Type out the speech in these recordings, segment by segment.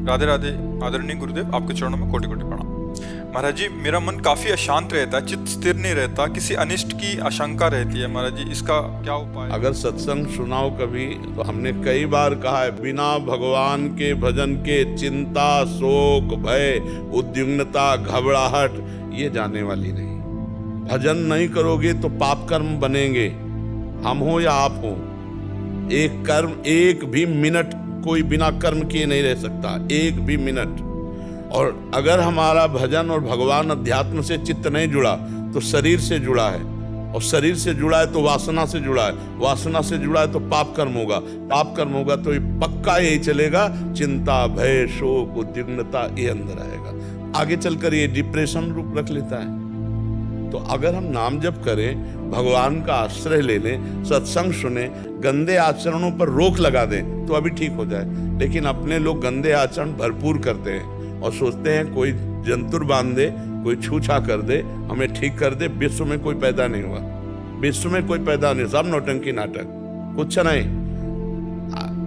राधे राधे। आदरणीय गुरुदेव, आपके चरणों में कोटि कोटि प्रणाम। महाराज जी, मेरा मन काफी अशांत रहता है, चित्त स्थिर नहीं रहता, किसी अनिष्ट की आशंका रहती है। महाराज जी, इसका क्या उपाय? अगर सत्संग सुनाओ कभी, तो हमने कई बार कहा है, बिना भगवान के भजन के चिंता, शोक, भय, उद्विग्नता, घबराहट ये जाने वाली नहीं। भजन नहीं करोगे तो पाप कर्म बनेंगे, हम हो या आप हो। एक भी मिनट कोई बिना कर्म किए नहीं रह सकता, एक भी मिनट। और अगर हमारा भजन और भगवान अध्यात्म से चित्त नहीं जुड़ा तो शरीर से जुड़ा है, और शरीर से जुड़ा है तो वासना से जुड़ा है, वासना से जुड़ा है तो पाप कर्म होगा, पाप कर्म होगा तो पक्का यही चलेगा, चिंता, भय, शोक, उद्विग्नता ये अंदर आएगा। आगे चलकर ये डिप्रेशन रूप रख लेता है। तो अगर हम नाम जप करें, भगवान का आश्रय ले लें, सत्संग सुने, गंदे आचरणों पर रोक लगा दें तो अभी ठीक हो जाए। लेकिन अपने लोग गंदे आचरण भरपूर करते हैं और सोचते हैं कोई जंतुर बांध दे, कोई छूछा कर दे, हमें ठीक कर दे। विश्व में कोई पैदा नहीं हुआ, विश्व में कोई पैदा नहीं, सब नौटंकी नाटक, कुछ नहीं।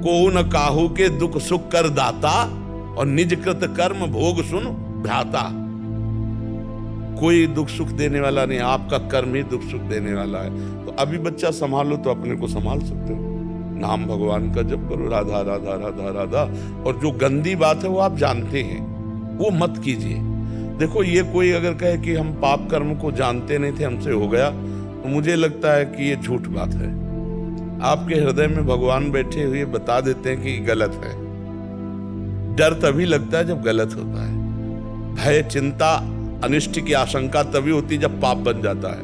को न काहू के दुख सुख कर दाता, और निज कृत कर्म भोग सुन भ्राता। कोई दुख सुख देने वाला नहीं, आपका कर्म ही दुख सुख देने वाला है। तो अभी बच्चा संभालो तो अपने को संभाल सकते हो। नाम भगवान का जप करो, राधा राधा राधा राधा। और जो गंदी बात है वो आप जानते हैं, वो मत कीजिए। देखो, ये कोई अगर कहे कि हम पाप कर्म को जानते नहीं थे, हमसे हो गया, तो मुझे लगता है कि ये झूठ बात है। आपके हृदय में भगवान बैठे हुए बता देते हैं कि गलत है। डर तभी लगता है जब गलत होता है। भय, चिंता, अनिष्ट की आशंका तभी होती जब पाप बन जाता है।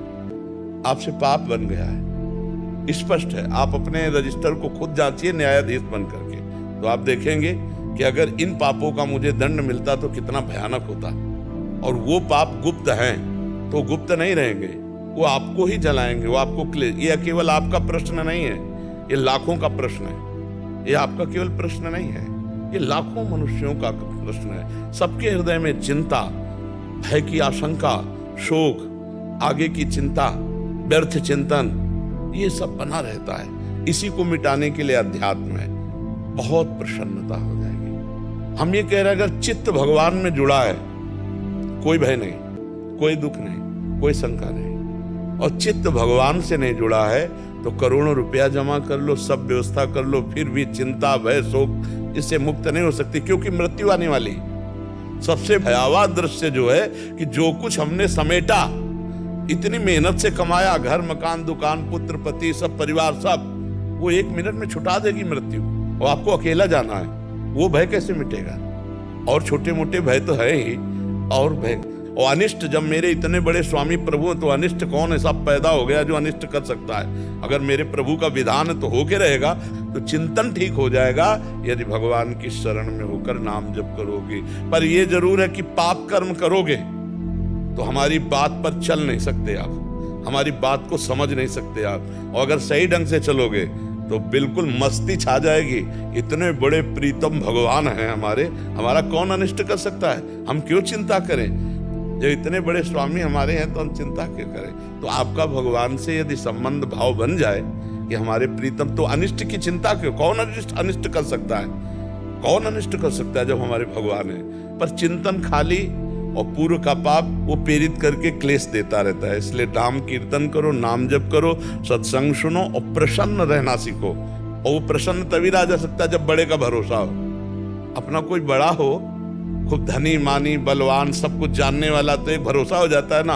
आपसे पाप बन गया है, स्पष्ट है। आप अपने रजिस्टर को खुद जांचिए न्यायाधीश बन करके, तो आप देखेंगे कि अगर इन पापों का मुझे दंड मिलता तो कितना भयानक होता। और वो पाप गुप्त हैं तो गुप्त नहीं रहेंगे, वो आपको ही जलाएंगे, वो आपको ये केवल आपका प्रश्न नहीं है, ये लाखों का प्रश्न है। ये आपका केवल प्रश्न नहीं है, ये लाखों मनुष्यों का प्रश्न है। सबके हृदय में चिंता, भय की आशंका, शोक, आगे की चिंता, व्यर्थ चिंतन, ये सब बना रहता है। इसी को मिटाने के लिए अध्यात्म है, बहुत प्रसन्नता हो जाएगी। हम ये कह रहे हैं, अगर चित्त भगवान में जुड़ा है, कोई भय नहीं, कोई दुख नहीं, कोई शंका नहीं। और चित्त भगवान से नहीं जुड़ा है तो करोड़ों रुपया जमा कर लो, सब व्यवस्था कर लो, फिर भी चिंता, भय, शोक इससे मुक्त नहीं हो सकती, क्योंकि मृत्यु आने वाली। सबसे भयावह दृश्य जो है कि जो कुछ हमने समेटा, इतनी मेहनत से कमाया, घर, मकान, दुकान, पुत्र, पति, सब परिवार, सब, वो एक मिनट में छुटा देगी मृत्यु। और आपको अकेला जाना है, वो भय कैसे मिटेगा? और छोटे मोटे भय तो है ही, और भय और अनिष्ट। जब मेरे इतने बड़े स्वामी प्रभु हैं तो अनिष्ट कौन है? सब पैदा हो गया जो अनिष्ट कर सकता है। अगर मेरे प्रभु का विधान है तो होके रहेगा, तो चिंतन ठीक हो जाएगा यदि भगवान की शरण में होकर नाम जप करोगे। पर यह जरूर है कि पाप कर्म करोगे तो हमारी बात पर चल नहीं सकते आप, हमारी बात को समझ नहीं सकते आप। और अगर सही ढंग से चलोगे तो बिल्कुल मस्ती छा जाएगी। इतने बड़े प्रीतम भगवान हैं हमारे, हमारा कौन अनिष्ट कर सकता है? हम क्यों चिंता करें? जब इतने बड़े स्वामी हमारे हैं तो हम चिंता क्यों करें? तो आपका भगवान से यदि संबंध भाव बन जाए कि हमारे प्रीतम, तो अनिष्ट की चिंता क्यों? कौन अनिष्ट कर सकता है? कौन अनिष्ट कर सकता है जब हमारे भगवान है? पर चिंतन खाली और पूर्व का पाप वो प्रेरित करके क्लेश देता रहता है। इसलिए नाम कीर्तन करो, नाम जप करो, सत्संग सुनो और प्रसन्न रहना सीखो। और वो प्रसन्न तभी रहा जा सकता है जब बड़े का भरोसा हो। अपना कोई बड़ा हो, खूब धनी, मानी, बलवान, सब कुछ जानने वाला, तो एक भरोसा हो जाता है ना।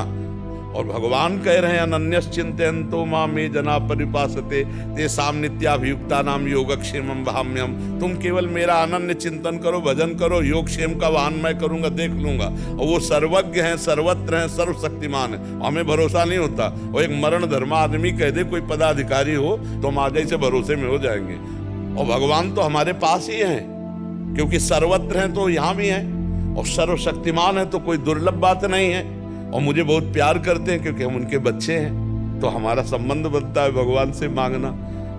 और भगवान कह रहे हैं, अनन्यश्चिन्तयन्तो मां ये जना परिपासते तेषां नित्याभियुक्ता नाम योगक्षेमं वहाम्यहम्। तुम केवल मेरा अनन्य चिंतन करो, भजन करो, योगक्षेम का वाहन मैं करूंगा, देख लूंगा। और वो सर्वज्ञ हैं, सर्वत्र हैं, सर्वशक्तिमान है। हमें भरोसा नहीं होता। और एक मरण धर्मा आदमी कह दे, कोई पदाधिकारी हो, तो हम आगे से भरोसे में हो जाएंगे। और भगवान तो हमारे पास ही है, क्योंकि सर्वत्र हैं तो यहाँ भी हैं, और सर्वशक्तिमान है तो कोई दुर्लभ बात नहीं है। और मुझे बहुत प्यार करते हैं क्योंकि हम उनके बच्चे हैं, तो हमारा संबंध बनता है भगवान से मांगना।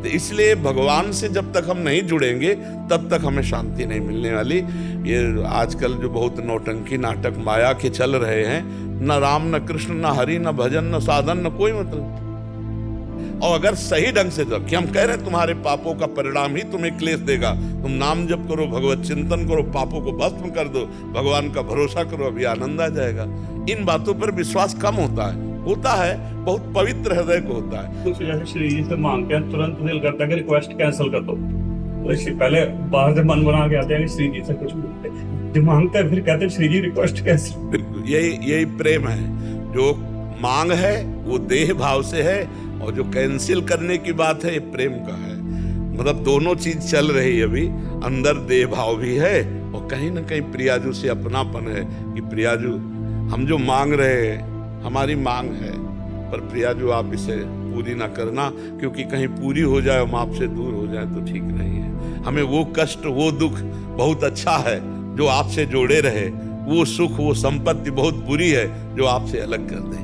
तो इसलिए भगवान से जब तक हम नहीं जुड़ेंगे तब तक हमें शांति नहीं मिलने वाली। ये आजकल जो बहुत नौटंकी नाटक माया के चल रहे हैं, न राम, न कृष्ण, न हरि, न भजन, न साधन, न कोई मतलब। और अगर सही ढंग से कि हम कह रहे हैं तुम्हारे पापों का परिणाम ही तुम्हें क्लेश देगा, तुम नाम जप करो, भगवत चिंतन करो, पापों को भस्म कर दो, भगवान का भरोसा करो, अभी आनंद आ जाएगा। इन बातों पर विश्वास कम होता है, बहुत पवित्र हृदय को होता है। कुछ जैसे श्री जी से मांगते हैं, तुरंत दिल करता है कि रिक्वेस्ट कैंसिल कर दो। तो इससे पहले बाहर से मन बना के आते हैं कि श्री जी से कुछ बोलते हैं, जब मांगते हैं फिर कहते हैं श्री जी रिक्वेस्ट कैंसिल। बिल्कुल यही प्रेम है। जो मांग है वो देह भाव से है, और जो कैंसिल करने की बात है ये प्रेम का है। मतलब दोनों चीज चल रही है अभी, अंदर देह भाव भी है और कहीं ना कहीं प्रियाजू से अपनापन है कि प्रियाजू हम जो मांग रहे हैं हमारी मांग है, पर प्रियाजू आप इसे पूरी ना करना, क्योंकि कहीं पूरी हो जाए हम आपसे दूर हो जाए तो ठीक नहीं है। हमें वो कष्ट वो दुख बहुत अच्छा है जो आपसे जोड़े रहे, वो सुख वो संपत्ति बहुत बुरी है जो आपसे अलग कर दे।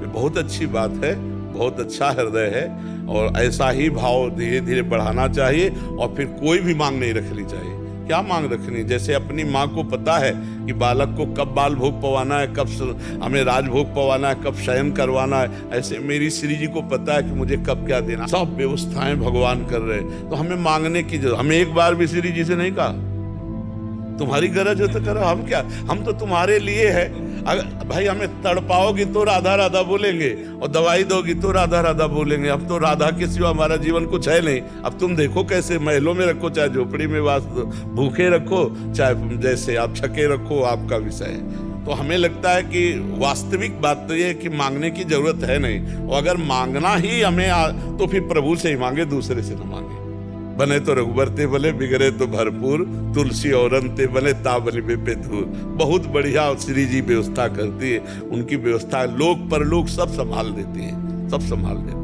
ये बहुत अच्छी बात है, बहुत अच्छा हृदय है, और ऐसा ही भाव धीरे धीरे बढ़ाना चाहिए। और फिर कोई भी मांग नहीं रखनी चाहिए। क्या मांग रखनी? जैसे अपनी माँ को पता है कि बालक को कब बाल भोग पवाना है, कब हमें राजभोग पवाना है, कब शयन करवाना है, ऐसे मेरी श्री जी को पता है कि मुझे कब क्या देना। सब व्यवस्थाएं भगवान कर रहे हैं, तो हमें मांगने की जरूरत। हमें एक बार भी श्री जी से नहीं कहा तुम्हारी गरज हो तो करो, हम क्या, हम तो तुम्हारे लिए है। अगर भाई हमें तड़पाओगी तो राधा राधा बोलेंगे, और दवाई दोगी तो राधा राधा बोलेंगे। अब तो राधा के सिवा हमारा जीवन कुछ है नहीं। अब तुम देखो कैसे महलों में रखो, चाहे झोपड़ी में वास दो, भूखे रखो, चाहे जैसे आप छके रखो, आपका विषय है। तो हमें लगता है कि वास्तविक बात तो ये है कि मांगने की जरूरत है नहीं, और अगर मांगना ही हमें तो फिर प्रभु से ही मांगे, दूसरे से न मांगे। बने तो रघुबर ते बले, बिगड़े तो भरपूर, तुलसी औरन ते बले, ताबली पे धूर। बहुत बढ़िया श्री जी व्यवस्था करती है, उनकी व्यवस्था लोक परलोक सब संभाल देती है, सब संभाल देती है।